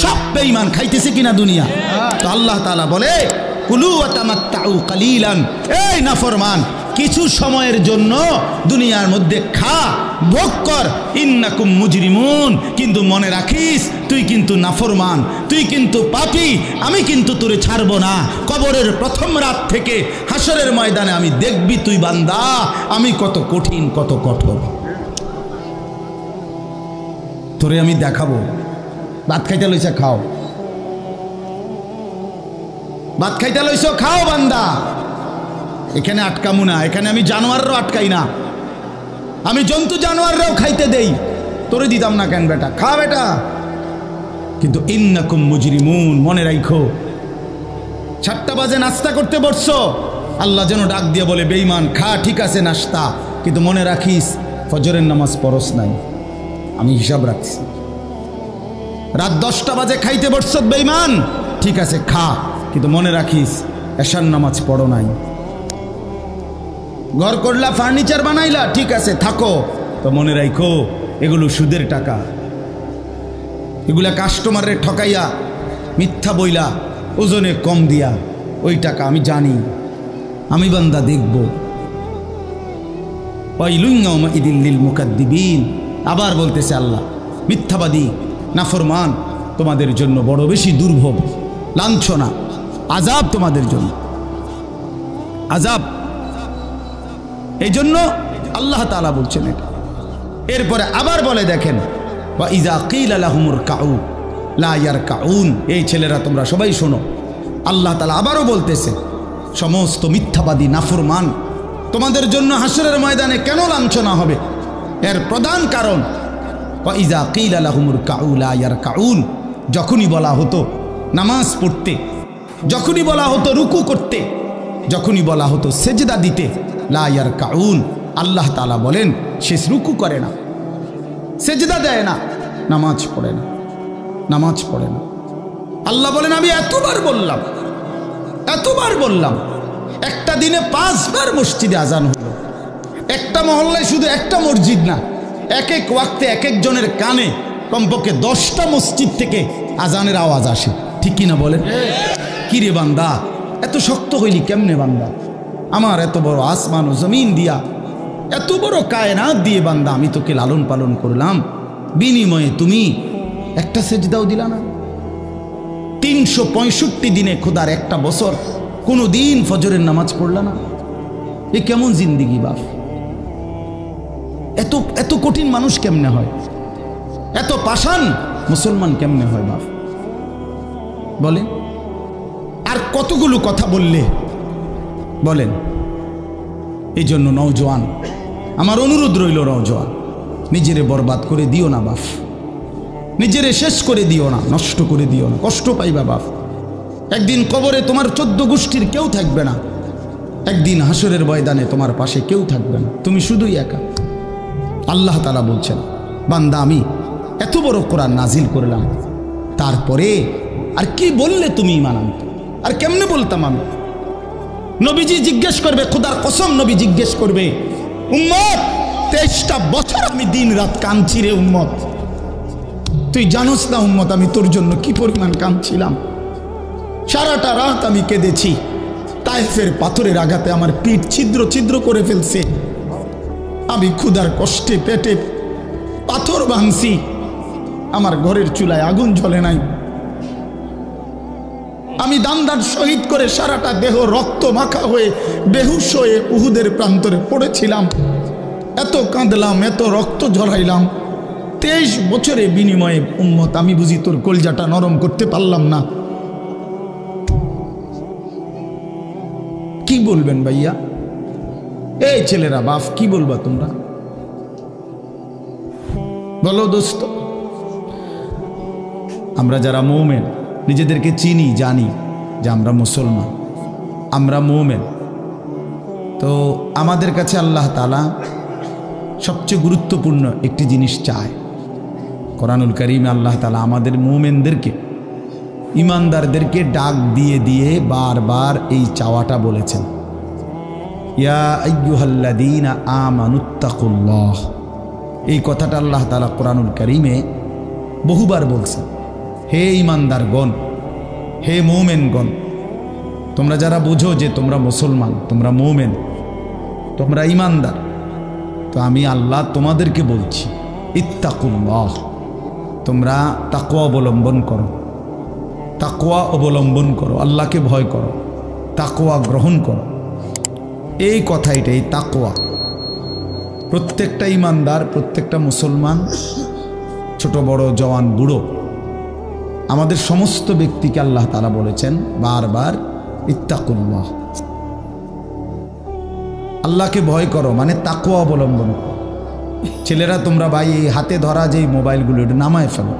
সব বেঈমান খাইতেছে কিনা দুনিয়া। তো আল্লাহ তাআলা বলে কুলু ওয়া তামাত্তাউ কালিলান, এই নাফরমান কিছু সময়ের জন্য দুনিয়ার মধ্যে খা, ভোগ কর, ইন্নাকুম মুজরিমুন, কিন্তু মনে রাখিস তুই কিন্তু নাফরমান, তুই কিন্তু পাপী, আমি কিন্তু তোরে ছাড়বো না। কবরের প্রথম রাত থেকে হাসরের ময়দানে আমি দেখবি তুই বান্দা আমি কত কঠিন কত কঠোর, তোরে আমি দেখাবো। ভাত খাইতে লইছে খাও, ভাত খাইতে লইছ খাও বান্দা, এখানে আটকামু না, এখানে আমি জানোয়াররাও আটকাই না, আমি জন্তু জানোয়াররাও খাইতে দেই, তোরে দিতাম না কেন বেটা, খা বেটা। কিন্তু ইন্নাকুম মুজরিমুন, মনে রাখো 7টা বাজে নাস্তা করতে বসছো, আল্লাহ যেন ডাক দিয়ে বলে বেঈমান খা, ঠিক আছে নাস্তা, কিন্তু মনে রাখিস ফজরের নামাজ পড়স নাই, আমি হিসাব রাখছি। রাত 10টা বাজে খাইতে বসছো বেঈমান, ঠিক আছে খা, কিন্তু মনে রাখিস এশার নামাজ পড়ো নাই। ঘর করলা, ফার্নিচার বানাইলা, ঠিক আছে থাকো, তো মনে রাখো এগুলো সুদের টাকা, এগুলা কাস্টমারে ঠকাইয়া মিথ্যা বইলা ওজনে কম দিয়া ওই টাকা আমি জানি, আমি বান্দা দেখব। ওয়াইলুন ইয়াউমাইযিল লিল মুকাদ্দিবিন, আবার বলতেছে আল্লাহ মিথ্যাবাদী নাফরমান তোমাদের জন্য বড় বেশি দুর্ভোগ, লাঞ্ছনা, আযাব তোমাদের জন্য, আযাব। এই জন্য আল্লাহ তাআলা বলছেন এটা। এরপরে আবার বলে দেখেন ওয়া ইযা কিলা লাহুমুর কাউ লা ইয়ারকাউন, এই ছেলেরা তোমরা সবাই শোনো, আল্লাহ তাআলা আবারও বলতেছে সমস্ত মিথ্যাবাদী নাফরমান তোমাদের জন্য হাসরের ময়দানে কেন লাঞ্ছনা হবে, এর প্রধান কারণ ওয়া ইযা কিলা লাহুমুর কাউ লা ইয়ারকাউন, যখনই বলা হতো নামাজ পড়তে, যখনই বলা হতো রুকু করতে, যখনই বলা হতো সেজদা দিতে, লা ইয়ারকাউন, আল্লাহ তাআলা বলেন সে রুকু করে না, সেজদা দেয় না, নামাজ পড়ে না, নামাজ পড়ে না। আল্লাহ বলেন আমি এতবার বললাম, এতবার বললাম, একটা দিনে 5 বার মসজিদে আজান হলো, একটা মহল্লায় শুধু একটা মসজিদ না, এক এক ওয়াক্তে এক একজনের কানে কমপক্ষে 10টা মসজিদ থেকে আজানের আওয়াজ আসে, ঠিক কিনা বলেন? কিরে বান্দা এত শক্ত হইলি কেমনে বান্দা, আমার এত বড় আসমান ও জমিন দিয়া, এত বড় কায়নাত দিয়ে বান্দা আমি তোকে লালন পালন করলাম, বিনিময়ে তুমি একটা সেজদাও দিলা না। 365 দিনে খোদার একটা বছর কোনো দিন ফজরের নামাজ পড়লা না, এ কেমন জিন্দিগি বাপ? এত এত কঠিন মানুষ কেমনে হয়, এত পাষাণ মুসলমান কেমনে হয় বাপ বলেন? আর কতগুলো কথা বললে বলেন। এই জন্য নওজোয়ান আমার অনুরোধ রইল, নওজোয়ান নিজেরে বরবাদ করে দিও না বাপ, নিজেরে শেষ করে দিও না, নষ্ট করে দিও না, কষ্ট পাইবা বাপ। একদিন কবরে তোমার 14 গোষ্ঠীর কেউ থাকবে না, একদিন হাসরের ময়দানে তোমার পাশে কেউ থাকবে না, তুমি শুধুই একা। আল্লাহ তাআলা বলছেন বান্দা আমি এত বড় কোরআন নাজিল করলাম, তারপরে আর কি বললে তুমি ঈমান আনতে, আর কেমনে বলতাম আমি? নবীজি জিজ্ঞেস করবে, খোদার কসম নবী জিজ্ঞেস করবে, উম্মত 23টা বছর আমি দিন রাত কাঁদছি রে উম্মত, তুই জানোস না উম্মত আমি তোর জন্য কি পরিমাণ কাঁদছিলাম, সারাটা রাত আমি কেঁদেছি, তায়েফের পাথরের আঘাতে আমার পিঠ ছিদ্র ছিদ্র করে ফেলছে, আমি ক্ষুধার কষ্টে পেটে পাথর ভাঙছি, আমার ঘরের চুলায় আগুন জ্বলে নাই, আমি দান্দার শহীদ করে সারাটা দেহ রক্ত মাখা হয়ে বেহুশ হয়ে উহুদের প্রান্তরে পড়েছিলাম, এত কাঁদলাম, এত রক্ত ঝরাইলাম, 23 বছরে বিনিময়ে উম্মত আমি বুঝি তোর কলজাটা নরম করতে পারলাম না। কি বলবেন ভাইয়া? এই ছেলেরা বাপ কি বলবা তোমরা বলো দোস্ত? আমরা যারা মুমিন নিজেদেরকে চিনি, জানি যে আমরা মুসলমান, আমরা মুমিন, তো আমাদের কাছে আল্লাহ তাআলা সবচেয়ে গুরুত্বপূর্ণ একটি জিনিস চায়। কোরআনুল কারীমে আল্লাহ তাআলা আমাদের মুমিনদেরকে, ইমানদারদেরকে ডাক দিয়ে দিয়ে বারবার এই চাওয়াটা বলেছেন, ইয়া আইয়ুহাল্লাযীনা আমানুত্তাকুল্লাহ। এই কথাটা আল্লাহ তাআলা কোরআনুল কারীমে বহুবার বলছেন। হে ঈমানদারগণ, হে মুমিনগণ, তোমরা যারা বুঝো যে তোমরা মুসলমান, তোমরা মুমিন, তোমরা ঈমানদার, তো আমি আল্লাহ তোমাদেরকে বলছি, ইত্তাকুল্লাহ, তোমরা তাকওয়া অবলম্বন করো, তাকওয়া অবলম্বন করো, আল্লাহকে ভয় করো, তাকওয়া গ্রহণ করো। এই কথা, এটাই তাকওয়া। প্রত্যেকটা ঈমানদার, প্রত্যেকটা মুসলমান, ছোট বড়, জওয়ান বুড়ো, আমাদের সমস্ত ব্যক্তিকে আল্লাহ তাআলা বলেছেন বারবার, ইত্তাকুল্লাহ, আল্লাহকে ভয় করো, মানে তাকওয়া অবলম্বন করো। ছেলেরা তোমরা ভাই এই হাতে ধরা যেই মোবাইলগুলো, এটা নামায় ফেলো।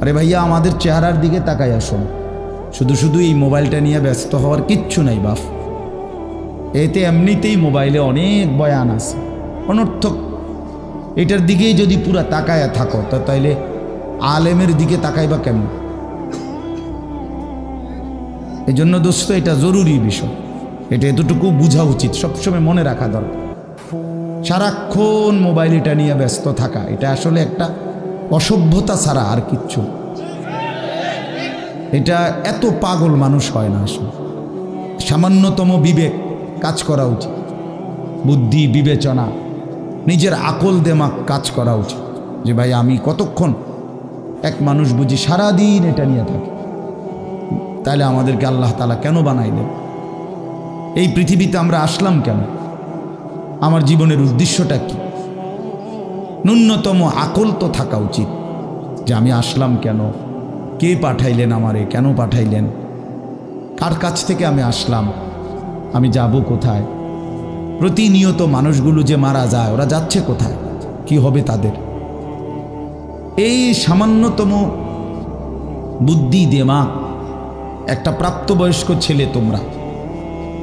আরে ভাইয়া, আমাদের চেহারার দিকে তাকাই আসুন, শুধু শুধু এই মোবাইলটা নিয়ে ব্যস্ত হওয়ার কিচ্ছু নাই বাপ। এতে এমনিতেই মোবাইলে অনেক বয়ান আছে অনর্থক। এটার দিকেই যদি পুরা তাকায়া থাকো, তো তাইলে আলেমের দিকে তাকাইবা কেমন? এই জন্য দোস্ত, এটা জরুরি বিষয়, এটা এতটুকু বোঝা উচিত, সবসময় মনে রাখা দরকার। সারাক্ষণ মোবাইল এটা নিয়ে ব্যস্ত থাকা, এটা আসলে একটা অসভ্যতা ছাড়া আর কিচ্ছু। এটা এত পাগল মানুষ হয় না আসলে। সামান্যতম বিবেক কাজ করা উচিত, বুদ্ধি বিবেচনা, নিজের আকল দেমাগ কাজ করা উচিত, যে ভাই আমি কতক্ষণ। এক মানুষ বুঝি সারাদিন এটা নিয়ে থাকে, তাহলে আমাদেরকে আল্লাহ তাআলা কেন বানাইলেন? এই পৃথিবীতে আমরা আসলাম কেন? আমার জীবনের উদ্দেশ্যটা কি? ন্যূনতম আকল তো থাকা উচিত যে আমি আসলাম কেন, কে পাঠাইলেন আমারে, কেন পাঠাইলেন, কার কাছ থেকে আমি আসলাম, আমি যাব কোথায়। প্রতিনিয়ত মানুষগুলো যে মারা যায়, ওরা যাচ্ছে কোথায়, কি হবে তাদের? এই সামান্যতম বুদ্ধি দেমাগ একটা প্রাপ্তবয়স্ক ছেলে, তোমরা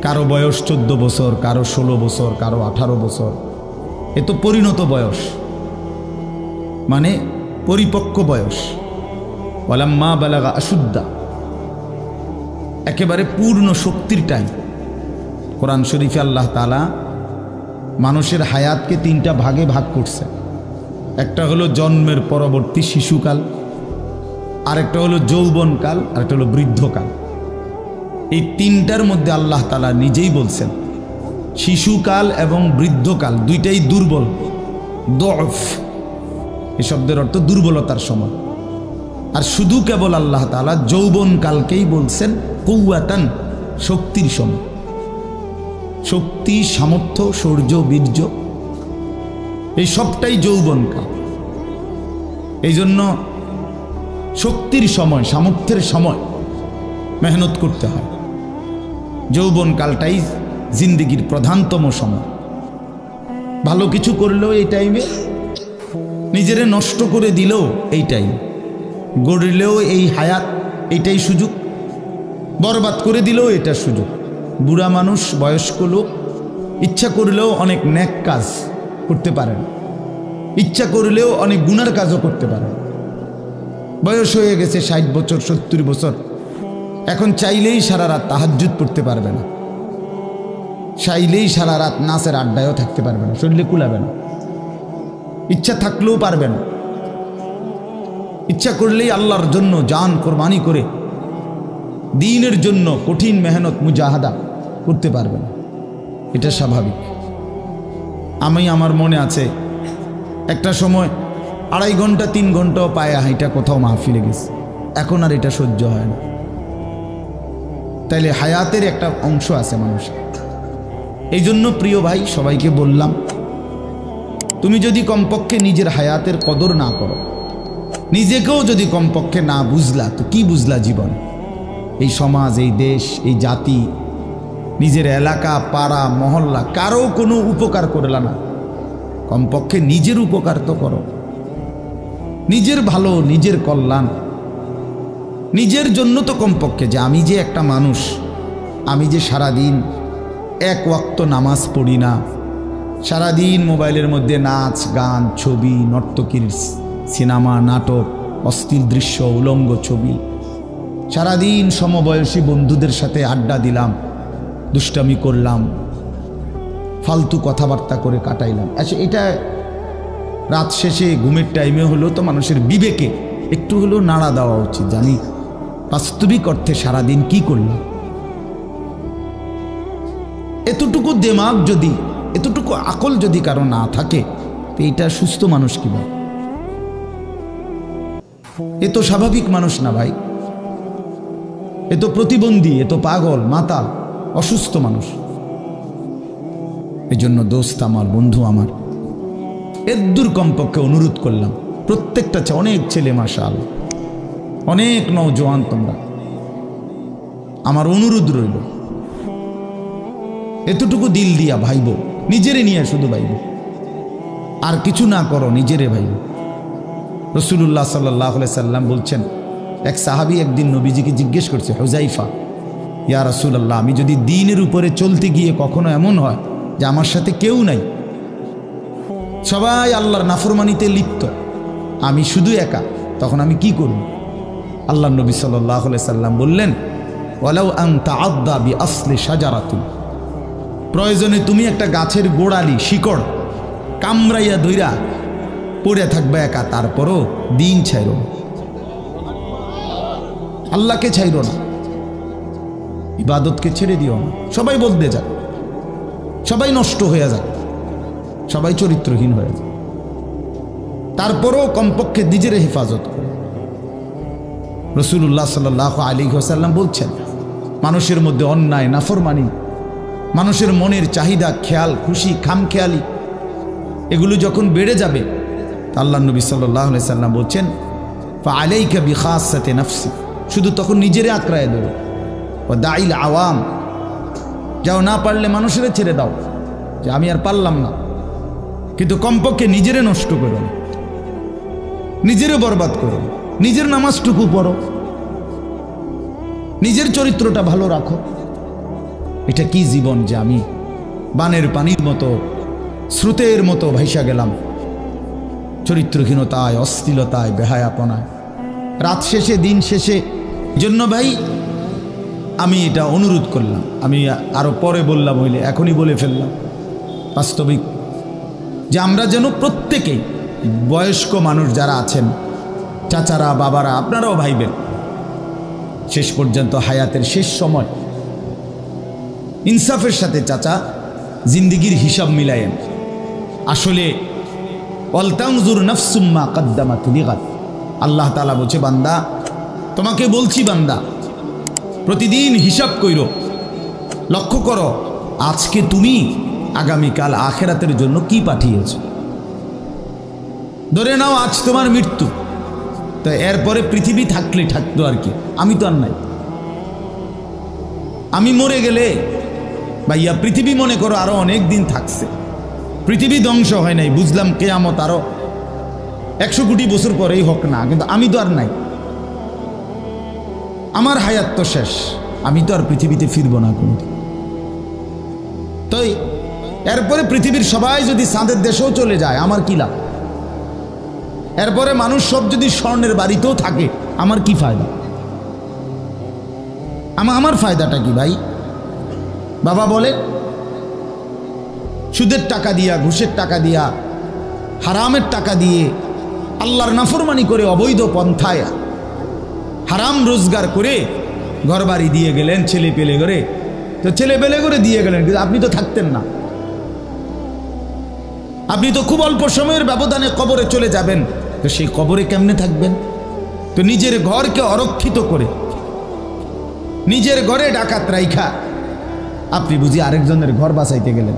কারো বয়স 14 বছর, কারো 16 বছর, কারো 18 বছর, এ তো পরিণত বয়স, মানে পরিপক্ক বয়স। ওয়ালাম্মা বালাগা আশুদ্দা, একেবারে পূর্ণ শক্তির টাইম। কোরআন শরীফে আল্লাহ তাআলা মানুষের হায়াতকে 3টা ভাগে ভাগ করছে। একটা হলো জন্মের পরবর্তী শিশুকাল, আরেকটা হলো যৌবনকাল, আরেকটা হলো বৃদ্ধকাল। এই 3টার মধ্যে আল্লাহ তাআলা নিজেই বলছেন শিশুকাল এবং বৃদ্ধকাল দুইটাই দুর্বল, দফ, এই শব্দের অর্থ দুর্বলতার সময়। আর শুধু কেবল আল্লাহ তাআলা যৌবনকালকেই বলছেন কুওয়াতান, শক্তির সময়। শক্তি, সামর্থ্য, শৌর্য, বীর্য, এই সবটাই যৌবনকাল। এই জন্য শক্তির সময়, সামর্থ্যের সময় মেহনত করতে হয়। যৌবনকালটাই জিন্দেগির প্রধানতম সময়। ভালো কিছু করলেও এই টাইমে, নিজেরে নষ্ট করে দিলেও এই টাইম, গড়লেও এই হায়াত, এইটাই সুযোগ, বরবাদ করে দিলেও এটা সুযোগ। বুড়া মানুষ, বয়স্ক লোক ইচ্ছা করলেও অনেক নেক কাজ করতে পারেন, ইচ্ছা করলেও অনেক গুনার কাজও করতে পারেন। বয়স হয়ে গেছে 60 বছর, 70 বছর, এখন চাইলেই সারা রাত তাহাজ্জুদ পড়তে পারবে না, চাইলেই সারা রাত নাচের আড্ডায়ও থাকতে পারবে না, শরীরে কুলাবে না, ইচ্ছা থাকলেও পারবে না। ইচ্ছা করলেই আল্লাহর জন্য জান কোরবানি করে দ্বীনের জন্য কঠিন মেহনত মুজাহাদা করতে পারবে না, এটা স্বাভাবিক। আমার মনে আছে একটা সময় 2.5 ঘন্টা 3 ঘন্টাও পায়ে হাইটা কোথাও মাহফিলে গেছে, এখন আর এটা সহ্য হয় না। তাইলে হায়াতের একটা অংশ আছে মানুষের। এই জন্য প্রিয় ভাই, সবাইকে বললাম, তুমি যদি কমপক্ষে নিজের হায়াতের কদর না করো, নিজেকেও যদি কমপক্ষে না বুঝলা, তো কি বুঝলা জীবন? এই সমাজ, এই দেশ, এই জাতি, নিজের এলাকা, পাড়া, মহল্লা, কারো কোনো উপকার করলা না। কমপক্ষে নিজের উপকার তো করো, নিজের ভালো, নিজের কল্যাণ, নিজের জন্য তো কমপক্ষে, যে আমি যে একটা মানুষ, আমি যে সারাদিন 1 ওয়াক্ত নামাজ পড়ি না, সারাদিন মোবাইলের মধ্যে নাচ গান, ছবি, নর্তকীর সিনেমা, নাটক, অস্থির দৃশ্য, উলঙ্গ ছবি, সারাদিন সমবয়সী বন্ধুদের সাথে আড্ডা দিলাম, দুষ্টামি করলাম, ফালতু কথাবার্তা করে কাটাইলাম। আচ্ছা, এটা রাত শেষে ঘুমের টাইমে হলো তো মানুষের বিবেকে একটু হলেও নাড়া দেওয়া উচিত, জানি বাস্তবিক অর্থে সারাদিন কি করলাম। এতটুকু দেমাগ যদি, এতটুকু আকল যদি কারো না থাকে, তো এটা সুস্থ মানুষ কি ভাই? এ তো স্বাভাবিক মানুষ না ভাই, এ তো প্রতিবন্ধী, এ তো পাগল, মাতাল, অসুস্থ মানুষ। এই জন্য দোস্ত আমার, বন্ধু আমার, এদ্দুর কমপক্ষে অনুরোধ করলাম, প্রত্যেকটা অনেক ছেলে মাশাআল্লাহ, অনেক নওজোয়ান তোমরা, আমার অনুরোধ রইল এতটুকু দিল দিয়া ভাইব, নিজেরে নিয়ে শুধু ভাইব, আর কিছু না করো, নিজেরে ভাইব। রাসূলুল্লাহ সাল্লাল্লাহু আলাইহি সাল্লাম বলছেন, এক সাহাবী একদিন নবীজিকে জিজ্ঞেস করছে, হুযাইফা, ইয়া রাসূলুল্লাহ, আমি যদি দ্বীনের উপরে চলতে গিয়ে কখনো এমন হয় যে আমার সাথে কেউ নাই, সবাই আল্লাহর নাফরমানিতে লিপ্ত, আমি শুধু একা, তখন আমি কি করব? আল্লাহর নবী সাল্লাল্লাহু আলাইহি সাল্লাম বললেন, ওয়ালাউ আন তাআদ্দা বিআসলি শাজারাতিন, প্রয়োজনে তুমি একটা গাছের গোড়ালি, শিকড় কামড়াইয়া ধইরা পড়ে থাকবে একা, তারপরও দিন ছাইরো না, আল্লাহকে ছাইরো না, ইবাদতকে ছেড়ে দিও না। সবাই বলতে যাক, সবাই নষ্ট হয়ে যাক, সবাই চরিত্রহীন হয়ে যায়, তারপরও কমপক্ষে নিজের হেফাজত করে। রাসূলুল্লাহ সাল্লাল্লাহু আলাইহি ওয়াসাল্লাম বলছেন, মানুষের মধ্যে অন্যায়, নাফরমানি, মানুষের মনের চাহিদা, খেয়াল খুশি, খামখেয়ালি, এগুলো যখন বেড়ে যাবে, আল্লাহর নবী সাল্লাল্লাহু আলাইহি সাল্লাম বলছেন, ফাআলাইকা বিখাসাতি নাফসি, শুধু তখন নিজেরে আঁকড়ায় ধরো, ওয়া দাইল আওয়াম, যাও না পারলে মানুষের ছেড়ে দাও যে আমি আর পারলাম না, কিন্তু কমপক্ষে নিজেরে নষ্ট করো, নিজেরে বরবাদ করো, নিজের নামাজটুকু পড়ো, নিজের চরিত্রটা ভালো রাখো। এটা কি জীবন যে আমি বানের পানির মতো, স্রোতের মতো ভাইসা গেলাম, চরিত্রহীনতায়, অশ্লীলতায়, বেহায়াপনায়, রাত শেষে, দিন শেষে। জন্য ভাই আমি এটা অনুরোধ করলাম, আমি আরো পরে বললাম হইলে এখনই বলে ফেললাম, বাস্তবিক যে আমরা যেন প্রত্যেকেই, বয়স্ক মানুষ যারা আছেন, চাচারা, বাবারা, আপনারাও ভাইবেন, শেষ পর্যন্ত হায়াতের শেষ সময় ইনসাফের সাথে চাচা জিন্দিগির হিসাব মিলায়েন। আসলে ওয়ালতানজুর নাফসুম মা কদ্দামাত লিগাদ, আল্লাহ তাআলা বলছে, বান্দা তোমাকে বলছি, বান্দা প্রতিদিন হিসাব কইরো, লক্ষ্য করো আজকে তুমি আগামীকাল আখিরাতের জন্য কি পাঠিয়েছো। ধরে নাও আজ তোমার মৃত্যু, তো এরপরে পৃথিবী থাকলে থাকতো আর কি, আমি তো আর নাই। আমি মরে গেলে ভাইয়া পৃথিবী মনে করো আরো অনেক দিন থাকছে, পৃথিবী ধ্বংস হয় নাই, বুঝলাম কিয়ামত আরো 100 কোটি বছর পরেই হোক না, কিন্তু আমি তো আর নাই, আমার হায়াত তো শেষ, আমি তো আর পৃথিবীতে ফিরবো না কোনোদিন। তো এরপরে পৃথিবীর সবাই যদি চাঁদের দেশেও চলে যায়, আমার কি লাভ? এরপরে মানুষ সব যদি স্বর্ণের বাড়িতেও থাকে, আমার কি ফায়দা? আমার ফায়দাটা কি ভাই? বাবা বলে, সুদের টাকা দিয়া, ঘুষের টাকা দিয়া, হারামের টাকা দিয়ে, আল্লাহর নাফরমানি করে, অবৈধ পন্থায় হারাম রোজগার করে ঘরবাড়ি দিয়ে গেলেন, ছেলে পেলে করে, তো ছেলে পেলে করে দিয়ে গেলেন, কিন্তু আপনি তো থাকতেন না, আপনি তো খুব অল্প সময়ের ব্যবধানে কবরে চলে যাবেন, তো সেই কবরে কেমনে থাকবেন? তো নিজের ঘরকে অরক্ষিত করে, নিজের ঘরে ডাকাত রাইখা আপনি বুঝি আরেকজনের ঘর বাঁচাইতে গেলেন।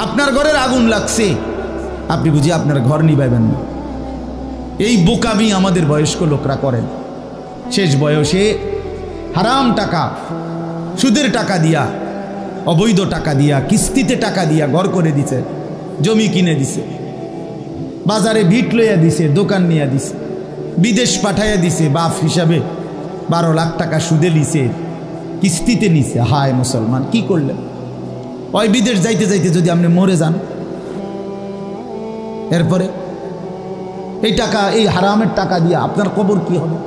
আপনার ঘরের আগুন লাগছে, আপনি বুঝি আপনার ঘর নিভাইবেন না। এই বোকামি আমাদের বয়স্ক লোকরা করেন। শেষ বয়সে হারাম টাকা, সুদের টাকা দিয়া, অবৈধ টাকা দিয়া, কিস্তিতে টাকা দিয়া ঘর করে দিছে, জমি কিনে দিছে, বাজারে ভিট লইয়া দিছে, দোকান নিয়ে দিছে, বিদেশ পাঠাইয়া দিছে, বাপ হিসাবে 12 লাখ টাকা সুদে নিছে, কিস্তিতে নিছে। হায় মুসলমান, কি করলেন? ওই বিদেশ যাইতে যাইতে যদি আপনি মরে যান, এরপরে এই টাকা, এই হারামের টাকা দিয়ে আপনার কবর কি হবে?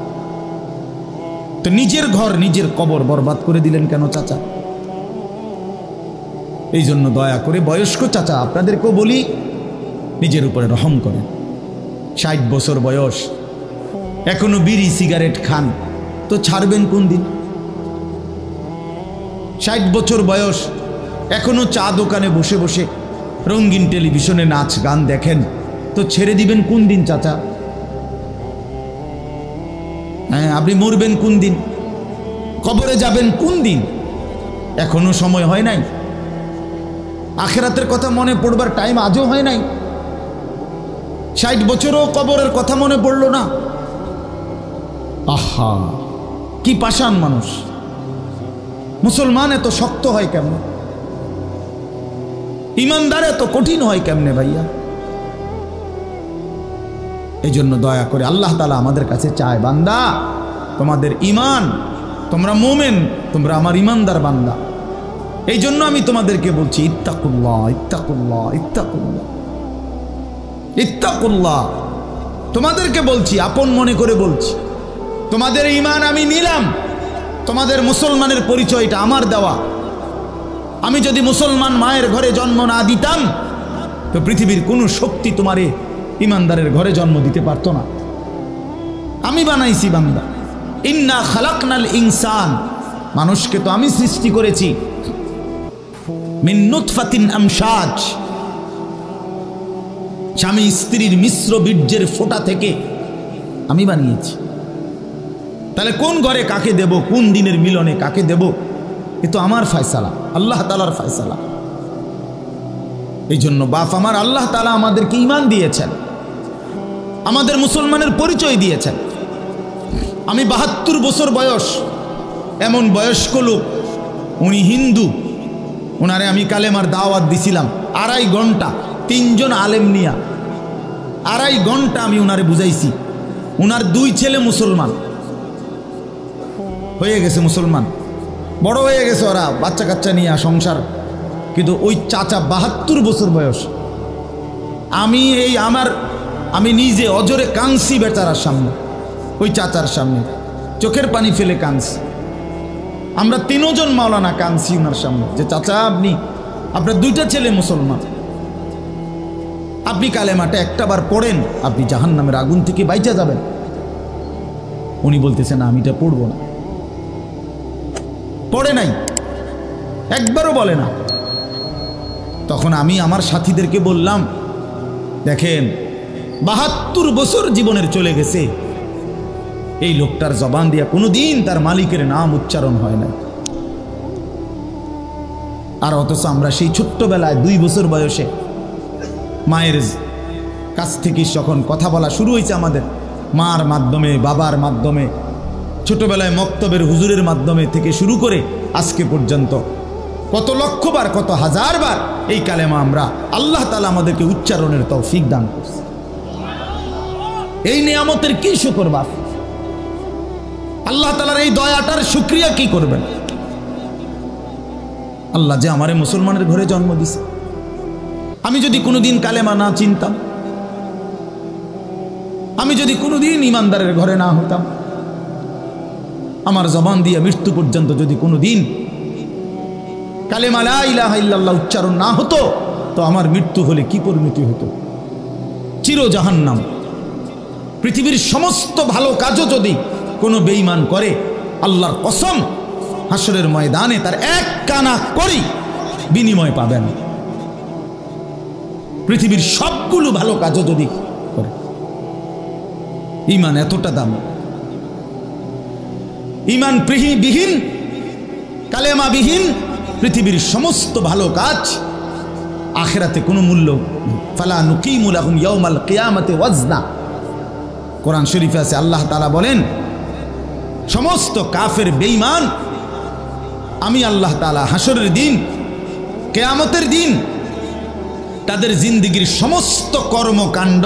তো নিজের ঘর, নিজের কবর বরবাদ করে দিলেন কেন চাচা? এই জন্য দয়া করে বয়স্ক চাচা আপনাদেরকেও বলি, নিজের উপরে রহম করেন, 60 বছর বয়স, এখনো বিড়ি সিগারেট খান, তো ছাড়বেন কোন দিন? 60 বছর বয়স, এখনো চা দোকানে বসে বসে রঙিন টেলিভিশনে নাচ গান দেখেন, তো ছেড়ে দিবেন কোন দিন চাচা? হ্যাঁ, আপনি মরবেন কোন দিন? কবরে যাবেন কোন দিন? এখনো সময় হয় নাই। আখিরাতের কথা মনে পড়বার টাইম আজও হয় নাই। 60 বছরও কবরের কথা মনে পড়লো না। আহা, কি পাষাণ মানুষ! মুসলমান এত শক্ত হয় কেমনে? ইমানদার এত কঠিন হয় কেমনে ভাইয়া? এই জন্য দয়া করে আল্লাহ তাআলা আমাদের কাছে চায়, বান্দা তোমাদের ইমান, তোমরা মোমেন, তোমরা আমার ইমানদার বান্দা। এই জন্য আমি তোমাদেরকে বলছি ইত্তাকুল্লাহ, ইত্তাকুল্লাহ, ইত্তাকুল্লাহ, ইত্তাকুল্লাহ। তোমাদেরকে বলছি, আপন মনে করে বলছি, তোমাদের ইমান আমি নিলাম। তোমাদের মুসলমানের পরিচয়টা আমার দেওয়া। আমি যদি মুসলমান মায়ের ঘরে জন্ম না দিতাম, তো পৃথিবীর কোনো শক্তি তোমারে ইমানদারের ঘরে জন্ম দিতে পারতো না। আমি বানাইছি বান্দা। ইন্না খালাকনাল ইনসান, মানুষকে তো আমি সৃষ্টি করেছি মিন নুতফাতিন আমশাজ, স্বামী স্ত্রীর মিশ্র বীর্যের ফোঁটা থেকে আমি বানিয়েছি। তাহলে কোন ঘরে কাকে দেব, কোন দিনের মিলনে কাকে দেব, এ তো আমার ফয়সালা, আল্লাহ তাআলার ফয়সালা। এই জন্য বাপ আমার, আল্লাহ তাআলা আমাদেরকে ঈমান দিয়েছেন, আমাদের মুসলমানের পরিচয় দিয়েছেন। আমি 72 বছর বয়স, এমন বয়স্ক লোক, উনি হিন্দু, ওনারে আমি কালেমার দাওয়াত দিছিলাম 2.5 ঘন্টা, 3 জন আলেম নিয়া 2.5 ঘন্টা আমি ওনারে বুঝাইছি। ওনার 2 ছেলে মুসলমান হয়ে গেছে, মুসলমান বড় হয়ে গেছে, ওরা বাচ্চা কাচ্চা নিয়ে সংসার। কিন্তু ওই চাচা 72 বছর বয়স, আমি নিজে অজরে কাঁদছি বেচারার সামনে, ওই চাচার সামনে চোখের পানি ফেলে কাঁদছি। আমরা 3 জন মাওলানা কাঁদছি ওনার সামনে, যে চাচা আপনার 2টা ছেলে মুসলমান, আপনি কালেমাটা একটাবার পড়েন, আপনি জাহান্নামের আগুন থেকে বাইচা যাবেন। উনি বলতেছেন আমি এটা পড়বো না, পড়ে নাই, একবারও বলে না। তখন আমি আমার সাথীদেরকে বললাম, দেখেন 72 বছর জীবনের চলে গেছে, এই লোকটার জবান দিয়া কোনোদিন তার মালিকের নাম উচ্চারণ হয় না। আর অথচ আমরা সেই ছোট্টবেলায় 2 বছর বয়সে মায়ের কাছ থেকে যখন কথা বলা শুরু হয়েছে আমাদের, মার মাধ্যমে, বাবার মাধ্যমে, ছোটবেলায় মক্তবের হুজুরের মাধ্যমে থেকে শুরু করে আজকে পর্যন্ত কত লক্ষবার, কত হাজারবার এই কালেমা আমরা, আল্লাহ তাআলা আমাদেরকে উচ্চারণের তৌফিক দান করছে। এই নিয়ামতের কি শুকর বাপ? আল্লাহ তাআলার এই দয়াটার শুকরিয়া কি করবেন? আল্লাহ যে আমারে মুসলমানের ঘরে জন্ম দিছে। আমি যদি কোনোদিন কালেমা না চিনতাম, আমি যদি কোনোদিন ইমানদারের ঘরে না হতাম, আমার জবান দিয়ে মৃত্যু পর্যন্ত যদি কোনোদিন কালেমা লা ইলাহা ইল্লাল্লাহ উচ্চারণ না হতো, তো আমার মৃত্যু হলে কি পরিণতি হতো? চির জাহান্নাম। পৃথিবীর সমস্ত ভালো কাজও যদি কোনো বেঈমান করে, আল্লাহর কসম হাসরের ময়দানে তার 1 কানা করি বিনিময় পাবেন। পৃথিবীর সবগুলো ভালো কাজও যদি করে। ঈমান এতটা দাম। ঈমান বিহীন, কালেমা বিহীন পৃথিবীর সমস্ত ভালো কাজ আখিরাতে কোনো মূল্য। ফালা নুকিমু লাহুম ইয়াউমাল কিয়ামাতি ওয়াজনা। কোরআন শরীফে আছে, আল্লাহ তাআলা বলেন, সমস্ত কাফের বেঈমান আমি আল্লাহ তাআলা হাসরের দিন, কিয়ামতের দিন তাদের জিন্দেগীর সমস্ত কর্মকাণ্ড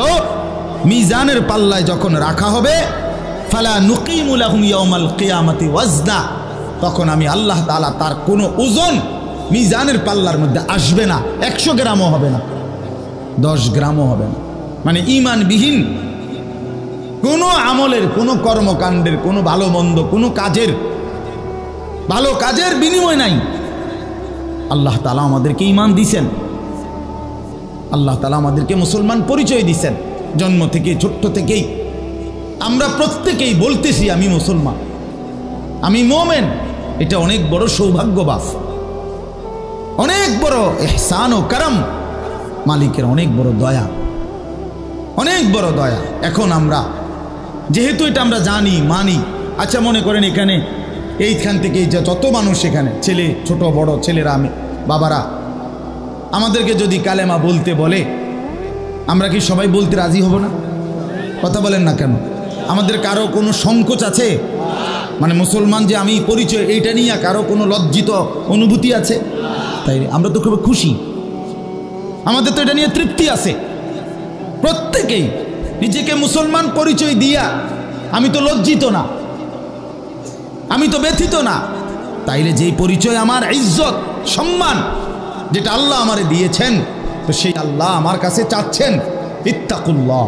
মিজানের পাল্লায় যখন রাখা হবে, ফালা নুকিমু লাহুম ইয়াউমাল কিয়ামাতি ওয়াজনা, তখন আমি আল্লাহ তাআলা তার কোনো ওজন মিজানের পাল্লার মধ্যে আসবে না। 100 গ্রামও হবে না, 10 গ্রামও হবে না। মানে ঈমানবিহীন কোনো আমলের, কোনো কর্মকাণ্ডের, কোনো ভালো মন্দ, কোনো কাজের, ভালো কাজের বিনিময় নাই। আল্লাহ তাআলা আমাদেরকে ঈমান দিয়েছেন, আল্লাহ তাআলা আমাদেরকে মুসলমান পরিচয় দিয়েছেন। জন্ম থেকে ছোট্ট থেকেই আমরা প্রত্যেকেই বলতেছি আমি মুসলমান, আমি মোমেন। এটা অনেক বড় সৌভাগ্য বাস, অনেক বড় ইহসান ও করম, মালিকের অনেক বড় দয়া, অনেক বড় দয়া। এখন আমরা যেহেতু এটা আমরা জানি মানি, আচ্ছা মনে করেন এখানে এইখান থেকে যত মানুষ এখানে ছেলে ছোট বড় ছেলেরা আমি বাবারা আমাদেরকে যদি কালেমা বলতে বলে আমরা কি সবাই বলতে রাজি হব না? কথা বলেন না কেন? আমাদের কারো কোনো সংকোচ আছে? মানে মুসলমান যে আমি পরিচয় এইটা নিয়ে কারো কোনো লজ্জিত অনুভূতি আছে? তাই আমরা তো খুব খুশি, আমাদের তো এটা নিয়ে তৃপ্তি আছে। প্রত্যেকেই নিজেকে মুসলমান পরিচয় দিয়া আমি তো লজ্জিত না, আমি তো ব্যথিত না। তাইলে যেই পরিচয় আমার ইজ্জত সম্মান যেটা আল্লাহ আমারে দিয়েছেন, তো সেই আল্লাহ আমার কাছে চাচ্ছেন ইত্তাকুল্লাহ,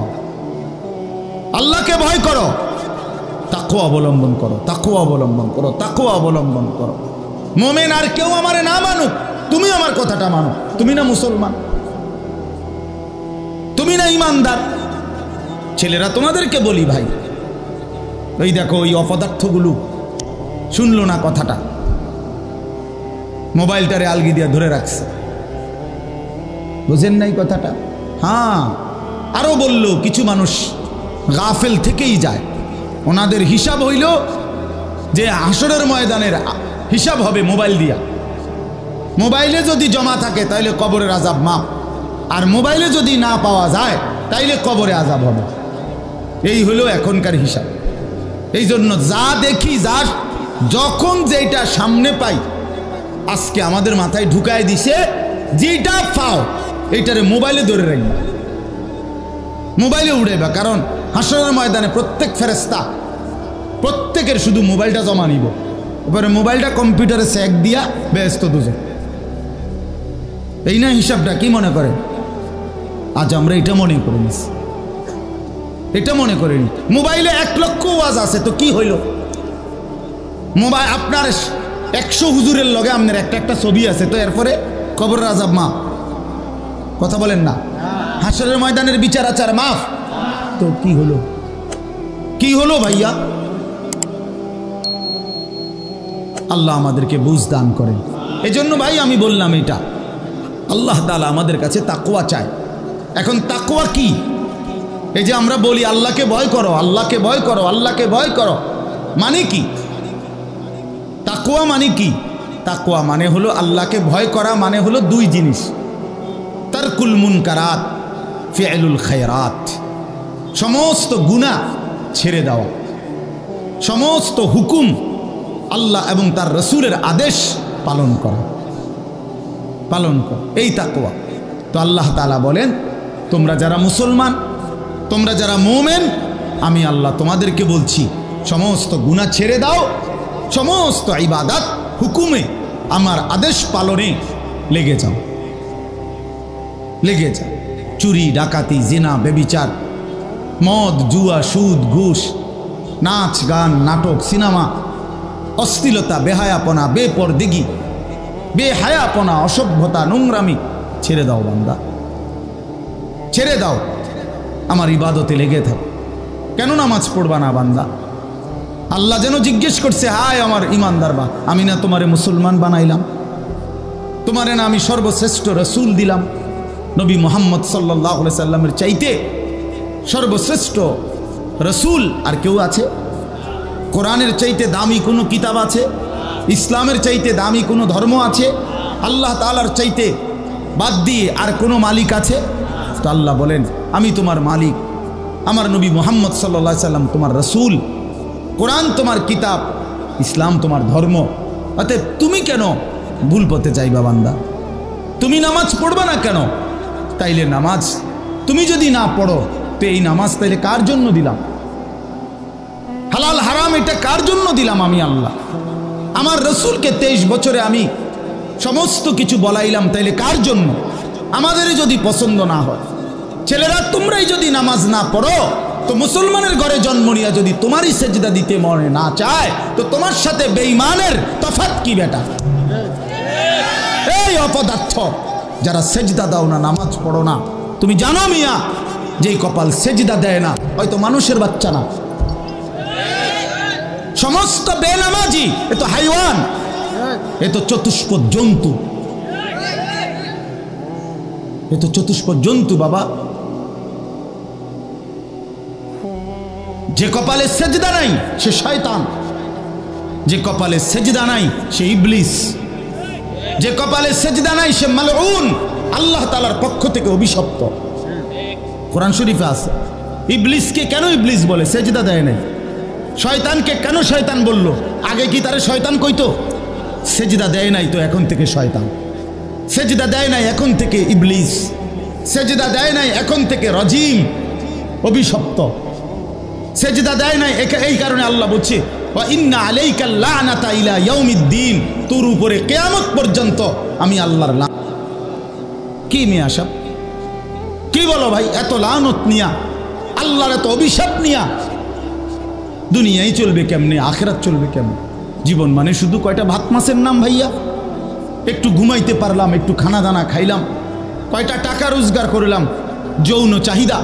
আল্লাহকে ভয় করো, তাকওয়া অবলম্বন করো, তাকওয়া অবলম্বন করো, তাকওয়া অবলম্বন করো। মোমেন আর কেউ আমারে না মানুক, তুমি আমার কথাটা মানো। তুমি না মুসলমান, তুমি না ইমানদার। ছেলেরা তোমাদেরকে বলি ভাই, ওই দেখো ওই অপদার্থগুলো শুনলো না কথাটা, মোবাইলটারে আলগি দিয়া ধরে রাখছে, বুঝেন নাই কথাটা? হ্যাঁ, আরো বলল কিছু মানুষ গাফেল থেকেই যায়, ওনাদের হিসাব হইল যে হাসরের ময়দানের হিসাব হবে মোবাইল দিয়া। মোবাইলে যদি জমা থাকে তাইলে কবরের আযাব মাপ, আর মোবাইলে যদি না পাওয়া যায় তাইলে কবরে আযাব হবে। এই হলো এখনকার হিসাব। এই জন্য যা দেখি, যা যখন যেটা সামনে পাই, আজকে আমাদের মাথায় ঢুকায় দিছে যেটা পাও এইটারে মোবাইলে ধরে রাখবা, মোবাইলে উড়াইবা। কারণ হাসরের ময়দানে প্রত্যেক ফেরেশতা প্রত্যেকের শুধু মোবাইলটা জমা নিব, এবারে মোবাইলটা কম্পিউটারে সেক দিয়া ব্যস্ত দুজে। এই না হিসাবটা? কি মনে করেন? আজ আমরা এটা মনে করে নিছি, এটা মনে করিনি। মোবাইলে 1 লক্ষ ওয়াজ আছে, তো কি হইল? মোবাইল আপনার 100 হুজুরের লগে আপনার একটা ছবি আছে, তো এরপরে কবরের আযাব মাফ। কথা বলেন না? হাসরের ময়দানের বিচার আচার মাফ, তো কি হলো? কি হলো ভাইয়া? আল্লাহ আমাদেরকে বুঝ দান করেন। এজন্য ভাই আমি বললাম এটা আল্লাহ তাআলা আমাদের কাছে তাকওয়া চায়। এখন তাকওয়া কি? এই যে আমরা বলি আল্লাহকে ভয় করো, আল্লাহকে ভয় করো, আল্লাহকে ভয় করো, মানে কি? তাকওয়া মানে কি? তাকওয়া মানে হলো আল্লাহকে ভয় করা, মানে হলো 2 জিনিস, তারকুল মুনকারাত, ফি'লুল খায়রাত। সমস্ত গুনাহ ছেড়ে দেওয়া, সমস্ত হুকুম আল্লাহ এবং তার রাসূলের আদেশ পালন করা, পালন করা, এই তাকওয়া। তো আল্লাহ তাআলা বলেন তোমরা যারা মুসলমান, তোমরা যারা মুমিন, আমি আল্লাহ তোমাদেরকে বলছি সমস্ত গুনাহ ছেড়ে দাও, সমস্ত ইবাদত হুকুমে আমার আদেশ পালনে লেগে যাও, লেগে যাও। চুরি ডাকাতি জিনা ব্যভিচার মদ জুয়া সুদ ঘুষ নাচ গান নাটক সিনেমা অশ্লীলতা বেহায়াপনা বেপরদিগি বেহায়াপনা অসভ্যতা নোংরামি ছেড়ে দাও বান্দা, ছেড়ে দাও, আমার ইবাদতে লেগে থাকো। কেন নামাজ পড়বা না বান্দা? আল্লাহ যেন জিজ্ঞেস করছে, হায় আমার ইমানদার বা, আমি না তোমারে মুসলমান বানাইলাম, তোমারে না আমি সর্বশ্রেষ্ঠ রসুল দিলাম। নবী মুহাম্মদ সাল্লাল্লাহু আলাইহি সাল্লামের চাইতে সর্বশ্রেষ্ঠ রসুল আর কেউ আছে? কোরআনের চাইতে দামি কোনো কিতাব আছে? ইসলামের চাইতে দামি কোনো ধর্ম আছে? আল্লাহ তাআলার চাইতে বাদ দিয়ে আর কোনো মালিক আছে? তো আল্লাহ বলেন আমি তোমার মালিক, আমার নবী মুহাম্মদ সাল্লাল্লাহু আলাইহি সাল্লাম তোমার রসুল, কোরআন তোমার কিতাব, ইসলাম তোমার ধর্ম। অতএব তুমি কেন ভুল পথে যাইবা বান্দা? তুমি নামাজ পড়বা না কেন? তাইলে নামাজ তুমি যদি না পড়ো, তো এই নামাজ তাইলে কার জন্য দিলাম? হালাল হারাম এটা কার জন্য দিলাম? আমি আল্লাহ। আমার রসুলকে 23 বছরে আমি সমস্ত কিছু বলাইলাম, তাইলে কার জন্য? আমাদেরই যদি পছন্দ না হয়, ছেলেরা তোমরাই যদি নামাজ না পড়ো, তো মুসলমানের ঘরে জন্ম নিয়ে যদি তোমারই সেজদা দিতে মনে না চায়, তো তোমার সাথে বেঈমানের তফাৎ কি বেটা? এই অপদার্থ যারা সেজদা দাও না, নামাজ পড়ো না, তুমি জানো মিয়া যেই কপাল সেজদা দেয় না, হয়তো মানুষের বাচ্চা না। সমস্ত বেনামাজি এ তো হাইওয়ান, এ তো চতুষ্পদ জন্তু, এ তো চতুষ্পদ জন্তু বাবা। যে কপালে সেজদা নাই সে শয়তান, যে কপালে সেজদা নাই সে ইবলিস, যে কপালে সেজদা নাই সে মালউন, আল্লাহ তাআলার পক্ষ থেকে অভিশপ্ত। কোরআন শরীফে আছে। ইবলিসকে কেন ইবলিস বলে? সেজদা দেয় নাই। শয়তানকে কেন শয়তান বলল? আগে কি তারে শয়তান কইতো? সেজদা দেয় নাই তো এখন থেকে শয়তান, সেজদা দেয় নাই এখন থেকে ইবলিস, সেজদা দেয় নাই এখন থেকে রজিম, অভিশপ্ত। সেজদা দেয় নাই, এই কারণে আল্লাহ বলছে ওয়া ইন্না আলাইকা লানাতা ইলা ইয়াউমিদ্দিন, তোর উপরে কিয়ামত পর্যন্ত আমি আল্লাহর লানত। কি মিয়া সাহেব, কি বলো ভাই? এত লানত নিয়া, আল্লাহর এত অভিশাপ নিয়া দুনিয়ায় চলবে কেমনে, আখিরাত চলবে কেমনে? জীবন মানে শুধু কয়টা ভাত মাছের নাম ভাইয়া? একটু ঘুমাইতে পারলাম, একটু খানা দানা খাইলাম, কয়টা টাকা রোজগার করলাম, যৌন চাহিদা,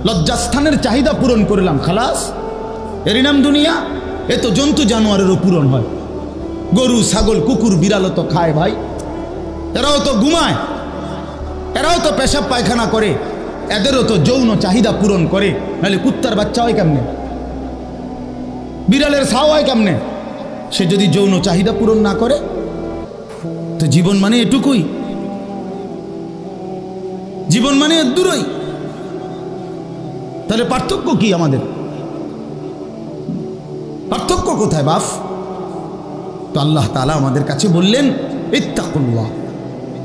লজ্জাস্থানের চাহিদা পূরণ করলাম, খালাস, এরই নাম দুনিয়া? এ তো জন্তু জানোয়ারেরও পূরণ হয়। গরু ছাগল কুকুর বিড়ালও তো খায় ভাই, এরাও তো ঘুমায়, এরাও তো পেশাব পায়খানা করে, এদেরও তো যৌন চাহিদা পূরণ করে। নাহলে কুত্তার বাচ্চা হয় কেমনে, বিড়ালের ছাও হয় কেমনে? সে যদি যৌন চাহিদা পূরণ না করে, তো জীবন মানে এটুকুই, জীবন মানে দূরই। তাহলে পার্থক্য কি আমাদের? পার্থক্য কোথায় বাপ? তো আল্লাহ তাআলা আমাদের কাছে বললেন ইত্তাকুল্লাহ,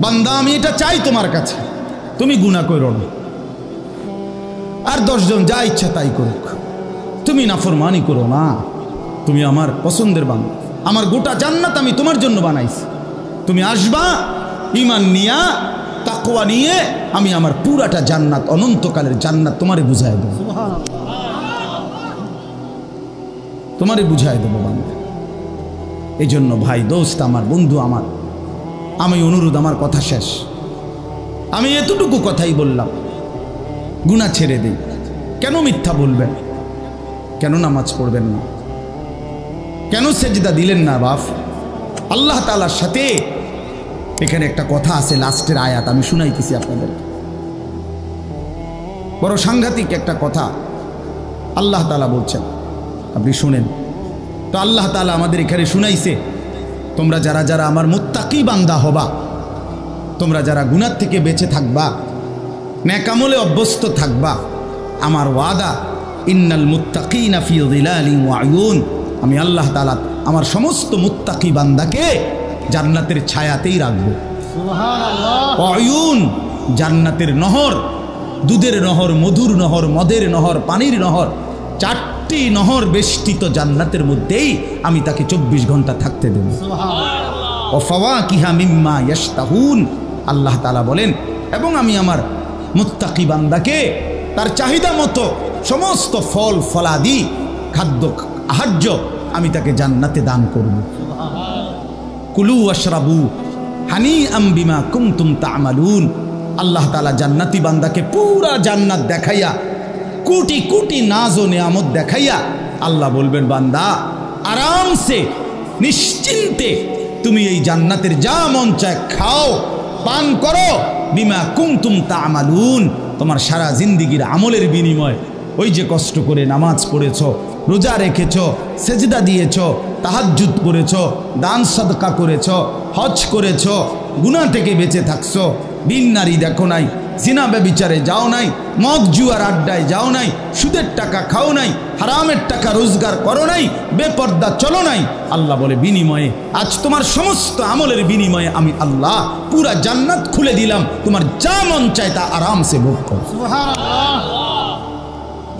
বান্দা আমি এটা চাই তোমার কাছে, তুমি গুনাহ করো না, আর 10 জন যা ইচ্ছা তাই করুক, তুমি নাফরমানি করো না, তুমি আমার পছন্দের বান্দা, আমার গোটা জান্নাত আমি তোমার জন্য বানাইছি, তুমি আসবা ঈমান নিয়া, তাকওয়া নিয়ে, আমি আমার পুরাটা জান্নাত, অনন্তকালের জান্নাত তোমারে বুঝাই দেব, তোমারে বুঝাই দেবো বান্দা। এই জন্য ভাই, দোস্ত আমার, বন্ধু আমার, আমি অনুরোধ, আমার কথা শেষ, আমি এতটুকু কথাই বললাম, গুনাহ ছেড়ে দিই। কেন মিথ্যা বলবেন? কেন নামাজ পড়বেন না? কেন সেজদা দিলেন না বাপ? আল্লাহ তাআলার সাথে এখানে একটা কথা আছে, লাস্টের আয়াত আমি শুনাইতেছি আপনাদের, বড় সাংঘাতিক একটা কথা আল্লাহ তাআলা বলছেন, আপনি শুনেন। তো আল্লাহ তাআলা আমাদের এখানে শুনাইছে, তোমরা যারা যারা আমার মুত্তাকি বান্দা হবা, তোমরা যারা গুনাহ থেকে বেঁচে থাকবা, নেক আমলে অভ্যস্ত থাকবা, আমার ওয়াদা ইন্নাল মুত্তাকিনা ফি যিলালিন ওয়া আয়ুন, আমি আল্লাহ তাআলা আমার সমস্ত মুত্তাকি বান্দাকে জান্নাতের ছায়াতেই রাখবো। সুবহানাল্লাহ। আয়ুন, জান্নাতের নহর, দুধের নহর, মধুর নহর, মদের নহর, পানির নহর, 4টি নহর বেষ্টিত জান্নাতের মধ্যেই আমি তাকে 24 ঘন্টা থাকতে দেব। সুবহানাল্লাহ। ওয়া ফাওয়াকিহা মিম্মা ইয়াশতাহুন, আল্লাহ তাআলা বলেন, এবং আমি আমার মুত্তাকি বান্দাকে তার চাহিদা মতো সমস্ত ফল ফলাদি, খাদ্য আহার্য আমি তাকে জান্নাতে দান করব। কুলু ওয়াশরাবু হানিআম বিমা কুনতুম তা'মালুন, আল্লাহ তাআলা জান্নাতি বান্দাকে পুরা জান্নাত দেখাইয়া, কোটি কোটি নাজ ও নিয়ামত দেখাইয়া আল্লাহ বলবেন, বান্দা আরামসে নিশ্চিন্তে তুমি এই জান্নাতের যা মন চায় খাও, পান করো, বিমা কুনতুম তা'মালুন, তোমার সারা জিন্দেগীর আমলের বিনিময়, ওই যে কষ্ট করে নামাজ পড়েছ, রোজা রেখেছ, সেজদা দিয়েছ, তাহাজ্জুদ পড়েছ, দান সাদকা করেছ, হজ করেছ, গুনাহ থেকে বেঁচে থাকছো, বিন নারী দেখো নাই, জিনা ব্যভিচারে যাও নাই, মদ জুয়ার আড্ডায় যাও নাই, সুদের টাকা খাও নাই, হারামের টাকা রোজগার করো নাই, বেপর্দা চলো নাই, আল্লাহ বলে বিনিময়ে আজ তোমার সমস্ত আমলের বিনিময়ে আমি আল্লাহ পুরা জান্নাত খুলে দিলাম, তোমার যা মন চায় তা আরামসে ভোগ করো। সুবহানাল্লাহ।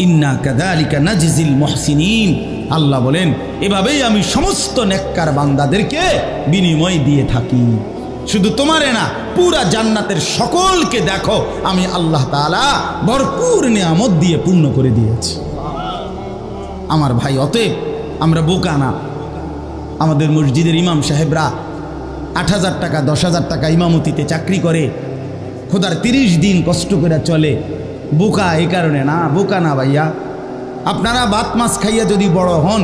ইন্না কাযালিকা নাজিজিল মুহসিনিন, আল্লাহ বলেন এভাবেই আমি সমস্ত নেককার বান্দাদেরকে বিনিময় দিয়ে থাকি। শুধু তোমারে না, পুরা জান্নাতের সকলকে দেখো আমি আল্লাহ তাআলা ভরপুর নিয়ামত দিয়ে পূর্ণ করে দিয়েছি। আমার ভাই, অতএব আমরা বোকা না। আমাদের মসজিদের ইমাম সাহেবরা 8,000 টাকা 10,000 টাকা ইমামতিতে চাকরি করে, খোদার 30 দিন কষ্ট করে চলে, বোকা এই কারণে না, বোকা না ভাইয়া। আপনারা ভাত মাছ খাইয়া যদি বড় হন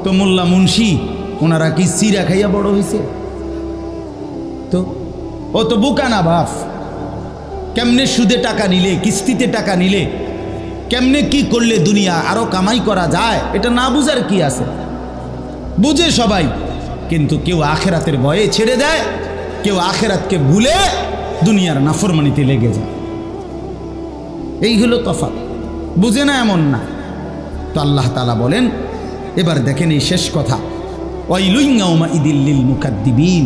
তো মোল্লা মুন্সি ওনারা কি চিরা খাইয়া বড় হয়েছে? তো ও তো বোকা না বাপ। কেমনে সুদে টাকা নিলে, কিস্তিতে টাকা নিলে, কেমনে কি করলে দুনিয়া আরো কামাই করা যায়, এটা না বুঝার কি আছে? বুঝে সবাই, কিন্তু কেউ আখেরাতের ভয়ে ছেড়ে দেয়, কেউ আখেরাতকে ভুলে দুনিয়ার নাফরমানিতে লেগে যায়। এই হলো তফাৎ। বুঝে না এমন না। তো আল্লাহ তাআলা বলেন, এবার দেখেন এই শেষ কথা, ওয়াইলুন ইয়াউমাইযিল লিল মুকাদ্দিবিন।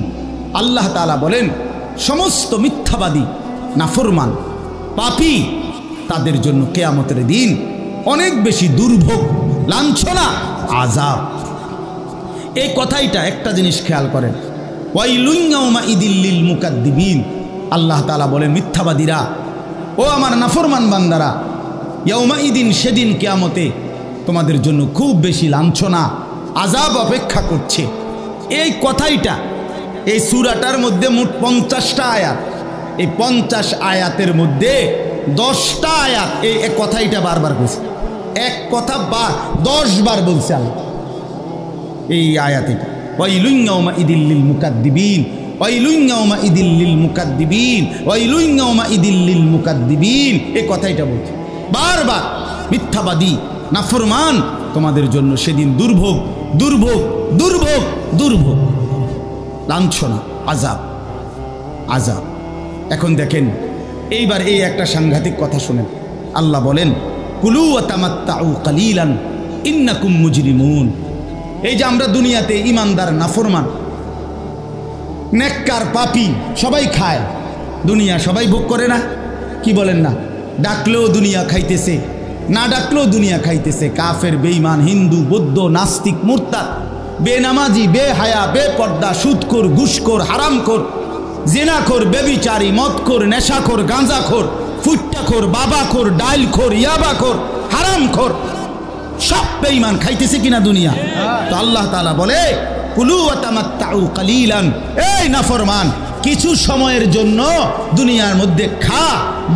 আল্লাহ তাআলা বলেন সমস্ত মিথ্যাবাদী, নাফরমান, পাপী তাদের জন্য কিয়ামতের দিন অনেক বেশি দুর্ভোগ, লাঞ্ছনা, আযাব। এই কথাইটা একটা জিনিস খেয়াল করেন, ওয়াইলুন ইয়াউমাইযিল লিল মুকাদ্দিবিন। আল্লাহ তাআলা বলেন মিথ্যাবাদীরা, ও আমার নাফরমান বান্দারা, ইয়াউমাইদিন সেদিন কিয়ামতে তোমাদের জন্য খুব বেশি লাঞ্ছনা, আযাব অপেক্ষা করছে। এই কথাইটা এই সূরাটার মধ্যে মোট 50টা আয়াত। এই 50 আয়াতের মধ্যে 10টা আয়াত এই কথাইটা বারবার বলছে। এক কথা 10 বার বলছে আল্লাহ এই আয়াতে। ওয়াইলুন ইয়াউমাইযিল লিল মুকাদ্দিবিন, ওয়াইলুন ইয়াউমাইযিল লিল মুকাদ্দিবিন, ওয়াইলুন ইয়াউমাইযিল লিল মুকাদ্দিবিন। এই কথাইটা বলছে বারবার। মিথ্যাবাদী, নাফরমান, তোমাদের জন্য সেদিন দুর্ভোগ, দুর্ভোগ, দুর্ভোগ, দুর্ভোগ, লাঞ্ছনা, আযাব, আযাব। এখন দেখেন এইবার এই একটা সাংঘাতিক কথা শুনেন। আল্লাহ বলেন কুলু ওয়া তামাত্তাউ কালিলান ইন্নাকুম মুজরিমুন। এই যে আমরা দুনিয়াতে ইমানদার, নাফরমান, নেককার, পাপী সবাই খায়, দুনিয়া সবাই ভোগ করে না? কি বলেন না? ডাকলেও দুনিয়া খাইতেছে, না ডাকলেও দুনিয়া খাইতেছে। কাফের, বেঈমান, হিন্দু, বৌদ্ধ, নাস্তিক, মুরতাদ, বেনামাজি, বেহায়া, বেপর্দা, সুদখোর, ঘুষখোর, হারামখোর, জিনাখোর, বেবিচারী, মদখোর, নেশাখোর, গাঁজাখোর, ফুট্টাখোর, বাবাখোর, ডাইলখোর, ইয়াবাখোর, হারামখোর, সব বেঈমান খাইতেছে কিনা দুনিয়া? তো আল্লাহ তাআলা বলে কুলু ওয়া তামাত্তাউ কালিলান। এই নাফরমান, কিছু সময়ের জন্য দুনিয়ার মধ্যে খা,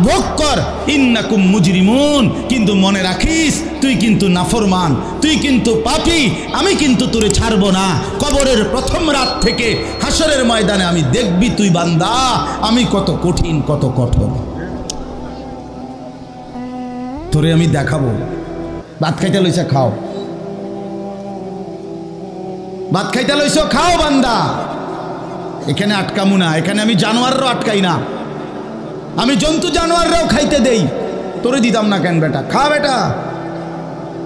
ভোগ কর, ইন্নাকুম মুজরিমুন। কিন্তু মনে রাখিস তুই কিন্তু নাফরমান, তুই কিন্তু পাপী। আমি কিন্তু তোরে ছাড়বো না। কবরের প্রথম রাত থেকে হাসরের ময়দানে আমি দেখবি তুই বান্দা আমি কত কঠিন, কত কঠোর। তোরে আমি দেখাবো। ভাত খাইতে লইছ, খাও। ভাত খাইতে লইছ, খাও বান্দা। এখানে আটকামু না। এখানে আমি জানোয়াররাও আটকাই না, আমি জন্তু জানোয়াররাও খাইতে দেই। তোরে দিতাম না কেন বেটা? খা বেটা।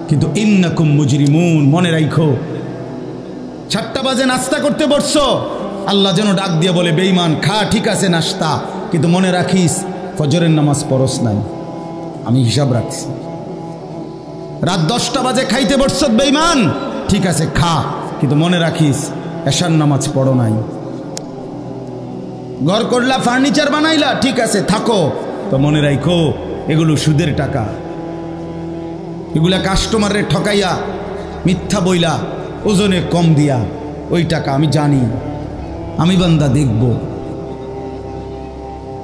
কিন্তু ইন্নাকুম মুজরিমুন, মনে রাখো 7টা বাজে নাস্তা করতে বসছো, আল্লাহ যেন ডাক দিয়ে বলে বেঈমান খা, ঠিক আছে নাস্তা, কিন্তু মনে রাখিস ফজরের নামাজ পড়স নাই, আমি হিসাব রাখছি। রাত 10টা বাজে খাইতে বসছ বেঈমান, ঠিক আছে খা, কিন্তু মনে রাখিস এশার নামাজ পড়ো নাই। ঘর করলা, ফার্নিচার বানাইলা, ঠিক আছে থাকো, তো মনে রাখো এগুলো সুদের টাকা। এগুলা কাস্টমারের ঠকাইয়া, মিথ্যা বইলা, ওজনে কম দিয়া, ওই টাকা আমি জানি, আমি বান্দা দেখব।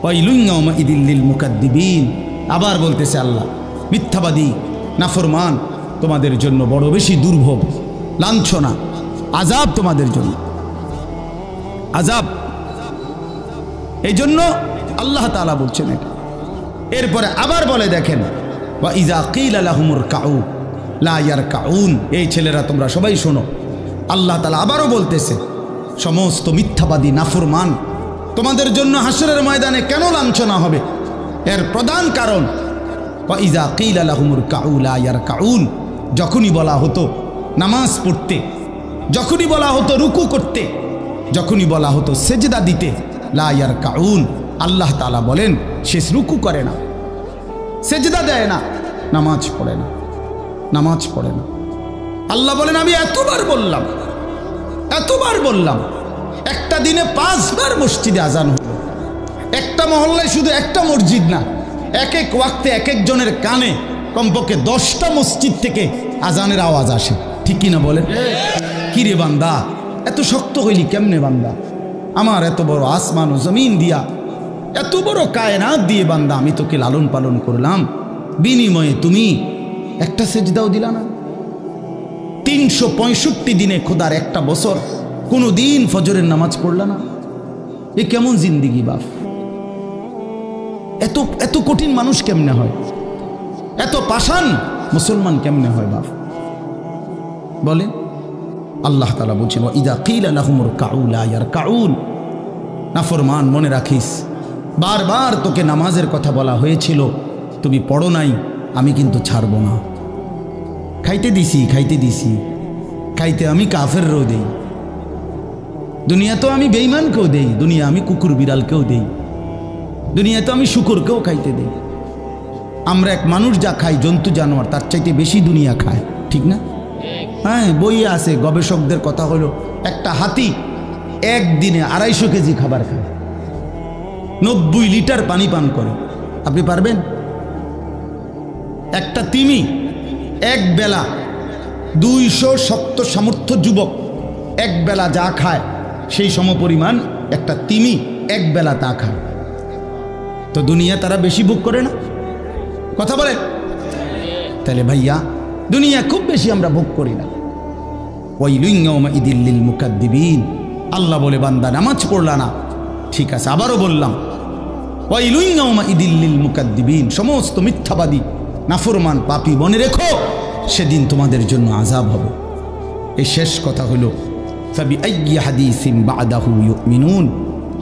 ওয়াইলুন ইয়াউমাইযিল লিল মুকাদ্দিবিন। আবার বলতেছে আল্লাহ, মিথ্যাবাদী, নাফরমান, তোমাদের জন্য বড় বেশি দুর্ভোগ, লাঞ্ছনা, আযাব তোমাদের জন্য, আযাব। এই জন্য আল্লাহ তাআলা বলছেন এটা। এরপরে আবার বলে দেখেন, ওয়া ইযা কিলা লাহুমুর কাউ লা ইয়ারকাউন। এই ছেলেরা তোমরা সবাই শোনো, আল্লাহ তাআলা আবারও বলতেছে সমস্ত মিথ্যাবাদী, নাফরমান, তোমাদের জন্য হাসরের ময়দানে কেন লাঞ্ছনা হবে? এর প্রধান কারণ ওয়া ইযা কিলা লাহুমুর কাউ লা ইয়ারকাউন। যখনই বলা হতো নামাজ পড়তে, যখনই বলা হতো রুকু করতে, যখনই বলা হতো সেজদা দিতে, লা ইয়ারকাউন, আল্লাহ তাআলা বলেন সে রুকু করে না, সেজদা দেয় না, নামাজ পড়ে না, নামাজ পড়ে না। আল্লাহ বলেন আমি এতবার বললাম, এতবার বললাম, একটা দিনে 5 বার মসজিদে আজান হলো। একটা মহল্লায় শুধু একটা মসজিদ না, এক এক ওয়াক্তে এক একজনের কানে কমপক্ষে 10টা মসজিদ থেকে আজানের আওয়াজ আসে, ঠিক কিনা বলেন? কি রে বান্দা এত শক্ত হইলি কেমনে বান্দা? আমার এত বড় আসমান ও জমিন দিয়া, এত বড় কায়নাত দিয়ে বান্দা আমি তোকে লালন পালন করলাম, বিনিময়ে তুমি একটা সেজদাও দিলা না। 365 দিনে খোদার একটা বছর কোনো দিন ফজরের নামাজ পড়লা না। এ কেমন জিন্দিগি বাপ? এত এত কঠিন মানুষ কেমনে হয়? এত পাষাণ মুসলমান কেমনে হয় বাপ? বলেন। আল্লাহ তাআলা বলছেন, ইদা কিলা লাহুমুর কাউ লা ইয়ারকাউন। নাফরমান, মনে রাখিস, বারবার তোকে নামাজের কথা বলা হয়েছিল, তুমি পড়ো নাই, আমি কিন্তু ছাড়ব না। খাইতে দিছি, খাইতে আমি কাফেরও দেই, দুনিয়া তো আমি বেঈমানকেও দেই, দুনিয়া আমি কুকুর বিড়ালকেও দেই, দুনিয়া তো আমি শুকরকেও খাইতে দেই। আমরা এক মানুষ যা খাই, জন্তু জানোয়ার তার চাইতে বেশি দুনিয়া খায়, ঠিক না? হ্যাঁ, বইয়ে আছে, গবেষকদের কথা হলো একটা হাতি একদিনে 250 কেজি খাবার খায়, 90 লিটার পানি পান করে। আপনি পারবেন? একটা তিমি এক বেলা 200 শক্ত সামর্থ্য যুবক এক বেলা যা খায় সেই সমপরিমাণ একটা তিমি এক বেলা তা খায়। তো দুনিয়া তারা বেশি ভোগ করে না? কথা বলে। তাহলে ভাইয়া, দুনিয়া খুব বেশি আমরা ভোগ করি না। ওয়াইলুন ইয়াউমাইযিল লিল মুকাদ্দিবিন। আল্লাহ বলে, বান্দা নামাজ পড়লা না, ঠিক আছে, আবারও বললাম, ওয়াইলুন ইয়াউমাইযিল লিল মুকাদ্দিবিন, সমস্ত মিথ্যাবাদী নাফরমান পাপী, মনে রেখো সেদিন তোমাদের জন্য আযাব হবে। এই শেষ কথা হলো, ফাবিআইয়ি হাদিসিন বা'দাহু ইউমিনুন।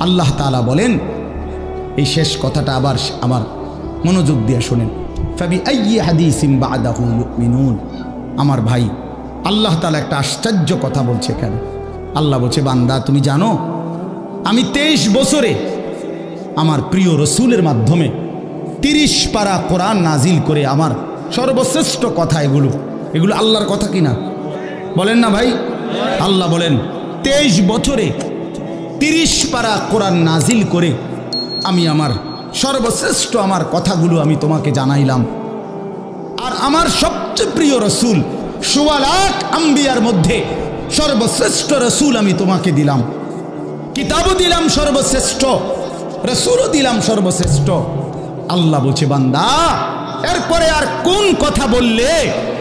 আল্লাহ তাআলা বলেন, এই শেষ কথাটা আবার আমার মনোযোগ দিয়ে শোনেন, ফাবিআইয়ি হাদিসিন বা'দাহু ইউমিনুন। আমার ভাই, আল্লাহ তাআলা একটা আশ্চর্য কথা বলছে এখানে। আল্লাহ বলছে, বান্দা তুমি জানো আমি 23 বছরে আমার প্রিয় রসুলের মাধ্যমে 30 পারা কোরআন নাজিল করে, আমার সর্বশ্রেষ্ঠ কথা এগুলো আল্লাহর কথা কিনা? বলেন না ভাই? আল্লাহ বলেন, 23 বছরে 30 পারা কোরআন নাজিল করে আমি আমার সর্বশ্রেষ্ঠ আমার কথাগুলো আমি তোমাকে জানাইলাম। আর আমার সবচেয়ে প্রিয় রসুল, 1.25 লাখ আম্বিয়ার মধ্যে সর্বশ্রেষ্ঠ রসুল আমি তোমাকে দিলাম, কিতাবও দিলাম সর্বশ্রেষ্ঠ, রসুলও দিলাম সর্বশ্রেষ্ঠ। আল্লাহ বলছে, বান্দা এরপরে আর কোন কথা বললে,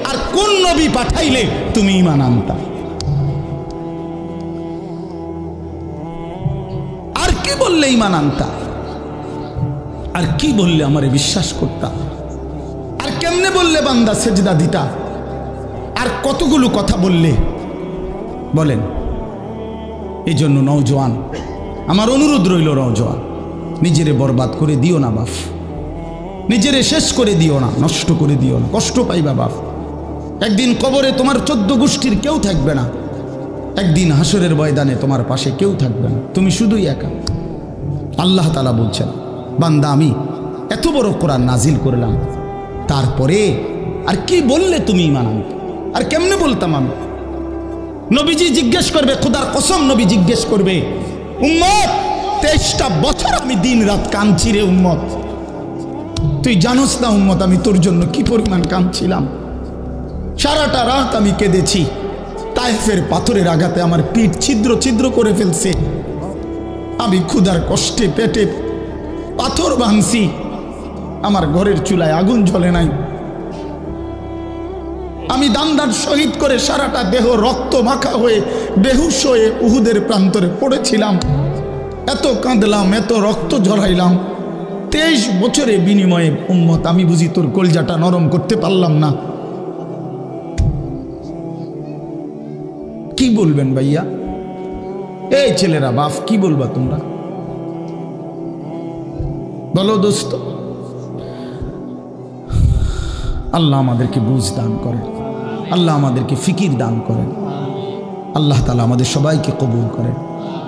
আর কোন নবী পাঠাইলে তুমি ঈমান আনতা? আর কি বললে ঈমান আনতা? আর কি বললে আমারে বিশ্বাস করতা? আর কেমনে বললে বান্দা সেজদা দিতা? আর কতগুলো কথা বললে? বলেন। এই জন্য নওজোয়ান, আমার অনুরোধ রইল, নওজোয়ান, নিজেরে বরবাদ করে দিও না বাপ, নিজেরে শেষ করে দিও না, নষ্ট করে দিও না, কষ্ট পাইবা বাপ। একদিন কবরে তোমার 14 গোষ্ঠীর কেউ থাকবে না, একদিন হাসরের ময়দানে তোমার পাশে কেউ থাকবে না, তুমি শুধুই একা। আল্লাহ তাআলা বলছেন, বান্দা আমি এত বড় কোরআন নাজিল করলাম, তারপরে আর কি বললে তুমি ঈমান আনতে? আর কেমনে বলতাম আমি? নবীজি জিজ্ঞেস করবে, খোদার কসম নবী জিজ্ঞেস করবে, উম্মত 23টা বছর আমি দিন রাত কাঁদছি রে উম্মত, তুই জানোস না উম্মত আমি তোর জন্য কি পরিমাণ কাঁদছিলাম, সারাটা রাত আমি কেঁদেছি, তায়েফের পাথরের আঘাতে আমার পিঠ ছিদ্র ছিদ্র করে ফেলছে, আমি ক্ষুধার কষ্টে পেটে পাথর ভাঙছি, আমার ঘরের চুলায় আগুন জ্বলে নাই, আমি দান শহীদ করে সারাটা দেহ রক্ত মাখা হয়ে বেহুশ হয়ে উহুদের প্রান্তরে পড়েছিলাম, এত কাঁদলাম, এত রক্ত ঝরাইলাম, 23 বছরের বিনিময়ে উম্মত আমি বুঝি তোর কলজাটা নরম করতে পারলাম না? কি বলবেন ভাইয়া? এই ছেলেরা বাপ, কি বলবা তোমরা? বলো দোস্ত। আল্লাহ আমাদেরকে বুঝ দান করেন, আল্লাহ আমাদেরকে ফিকির দান করেন, আল্লাহ তাআলা আমাদের সবাইকে কবুল করেন।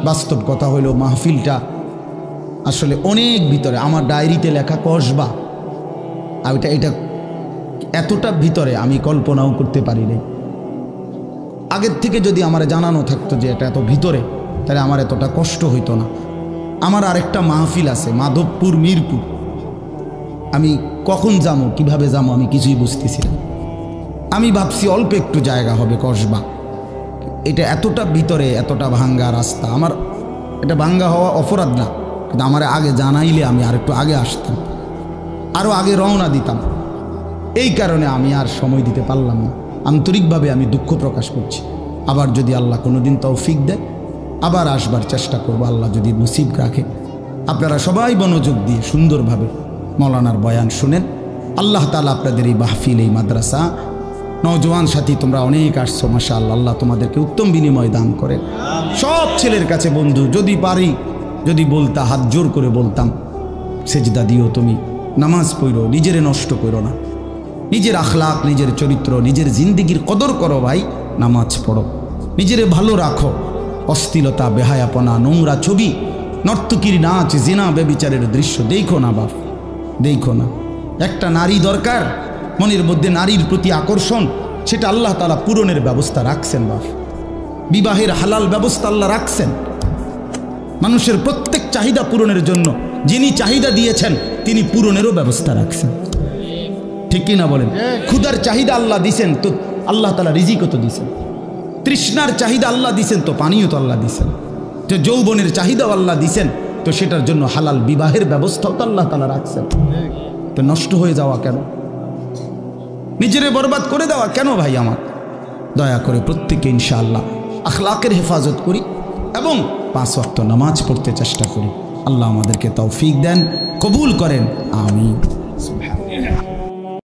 বাস্তব কথা হলো, মাহফিলটা আসলে অনেক ভিতরে, আমার ডায়েরিতে লেখা কসবা, আর এটা এতটা ভিতরে আমি কল্পনাও করতে পারি নাই। আগের থেকে যদি আমার জানানো থাকতো যে এটা এত ভিতরে, তাহলে আমার এতটা কষ্ট হইতো না। আমার আরেকটা মাহফিল আছে মাধবপুর, মিরপুর, আমি কখন যাবো, কিভাবে যাবো আমি কিছুই বুঝতেছি না। আমি ভাবছি অল্প একটু জায়গা হবে কসবা, এটা এতটা ভিতরে, এতটা ভাঙ্গা রাস্তা। আমার এটা ভাঙ্গা হওয়া অপরাধ না, কিন্তু আমার আগে জানাইলে আমি আর একটু আগে আসতাম, আরও আগে রওনা দিতাম। এই কারণে আমি আর সময় দিতে পারলাম না। আন্তরিকভাবে আমি দুঃখ প্রকাশ করছি। আবার যদি আল্লাহ কোনোদিন তৌফিক দেয় আবার আসবার চেষ্টা করব, আল্লাহ যদি নসিব রাখে। আপনারা সবাই মনোযোগ দিয়ে সুন্দরভাবে মৌলানার বয়ান শুনেন। আল্লাহ তাআলা আপনাদের এই মাহফিল, এই মাদ্রাসা, নওজোয়ান সাথী তোমরা অনেক আসছো, মাশাআল্লাহ, আল্লাহ তোমাদেরকে উত্তম বিনিময় দান করেন। সব ছেলের কাছে বন্ধু, যদি পারি, যদি বলতা, হাত জোর করে বলতাম, সেজদা দিও, তুমি নামাজ পড়ো, নিজেরে নষ্ট করো না, নিজের আখলাক, নিজের চরিত্র, নিজের জিন্দিগির কদর করো ভাই, নামাজ পড়ো, নিজেরে ভালো রাখো। অশ্লীলতা, বেহায়াপনা, নোংরা ছবি, নর্তকীর নাচ, জিনা, ব্যভিচারের দৃশ্য দেখো না বাপ, দেখো না। একটা নারী দরকার, মনের মধ্যে নারীর প্রতি আকর্ষণ, সেটা আল্লাহ তাআলা পূরণের ব্যবস্থা রাখছেন বাপ। বিবাহের হালাল ব্যবস্থা আল্লাহ রাখছেন। মানুষের প্রত্যেক চাহিদা পূরণের জন্য যিনি চাহিদা দিয়েছেন তিনি পূরণেরও ব্যবস্থা রাখছেন। ঠিক কি না বলেন? ক্ষুধার চাহিদা আল্লাহ দিছেন, তো আল্লাহ তাআলা রিজিকও তো দিছেন। তৃষ্ণার চাহিদা আল্লাহ দিছেন, তো পানিও তো আল্লাহ দিছেন। তো যৌবনের চাহিদাও আল্লাহ দিছেন, তো সেটার জন্য হালাল বিবাহের ব্যবস্থাও তো আল্লাহ তাআলা রাখছেন। তো নষ্ট হয়ে যাওয়া কেন? নিজেরে বরবাদ করে দেওয়া কেন ভাই আমার? দয়া করে প্রত্যেকে ইনশাআল্লাহ আখলাকের হেফাজত করি এবং 5 ওয়াক্ত নামাজ পড়তে চেষ্টা করি। আল্লাহ আমাদেরকে তৌফিক দেন, কবুল করেন, আমিন।